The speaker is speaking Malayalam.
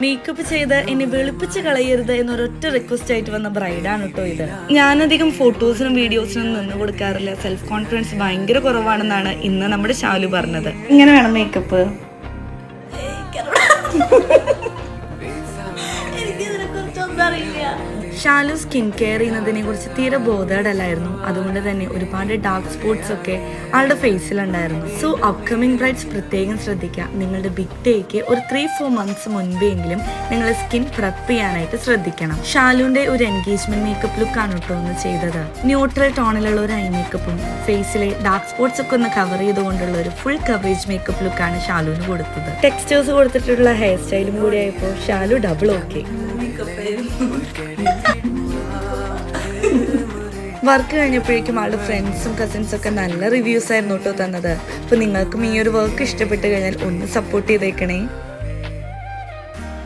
മേക്കപ്പ് ചെയ്ത് എന്നെ വെളുപ്പിച്ച് കളയരുത് എന്നൊരൊറ്റ റിക്വസ്റ്റ് ആയിട്ട് വന്ന ബ്രൈഡാണ് കേട്ടോ ഇത്. ഞാനധികം ഫോട്ടോസിനും വീഡിയോസിനും നിന്ന് കൊടുക്കാറില്ല, സെൽഫ് കോൺഫിഡൻസ് ഭയങ്കര കുറവാണെന്നാണ് ഇന്ന് നമ്മുടെ ശാലു പറഞ്ഞത്. ഇങ്ങനെ വേണം മേക്കപ്പ്. ശാലു സ്കിൻ കെയർ ചെയ്യുന്നതിനെ കുറിച്ച് തീരെ ബോധേഡല്ലായിരുന്നു. അതുകൊണ്ട് തന്നെ ഒരുപാട് ഡാർക്ക് സ്പോട്ട്സ് ഒക്കെ ആളുടെ ഫേസിലുണ്ടായിരുന്നു. സോ അപ്കമിങ് ബ്രൈഡ്സ് പ്രത്യേകം ശ്രദ്ധിക്കുക. നിങ്ങളുടെ ബിഗ് ഡേക്ക് ഒരു 3-4 മന്ത്സ് മുൻപെങ്കിലും നിങ്ങളുടെ സ്കിൻ പ്രെപ്പ് ചെയ്യാനായിട്ട് ശ്രദ്ധിക്കണം. ശാലുവിന്റെ ഒരു എൻഗേജ്മെന്റ് മേക്കപ്പ് ലുക്കാണ് കേട്ടോ ഒന്ന് ചെയ്തത്. ന്യൂട്രൽ ടോണിലുള്ള ഒരു ഐ മേക്കപ്പും ഫേസിലെ ഡാർക്ക് സ്പോട്ട്സ് ഒക്കെ ഒന്ന് കവർ ചെയ്തുകൊണ്ടുള്ള ഒരു ഫുൾ കവറേജ് മേക്കപ്പ് ലുക്കാണ് ശാലുവിന് കൊടുത്തത്. ടെക്സ്റ്റേഴ്സ് കൊടുത്തിട്ടുള്ള ഹെയർ സ്റ്റൈലും കൂടി ആയപ്പോൾ ശാലു ഡബിൾ ഓക്കെ. വർക്ക് കഴിഞ്ഞപ്പോഴേക്കും ആളുടെ ഫ്രണ്ട്സും കസിൻസും ഒക്കെ നല്ല റിവ്യൂസ് ആയിരുന്നു കേട്ടോ തന്നത്. അപ്പോൾ നിങ്ങൾക്കും ഈ ഒരു വർക്ക് ഇഷ്ടപ്പെട്ട് കഴിഞ്ഞാൽ ഒന്ന് സപ്പോർട്ട് ചെയ്തേക്കണേ.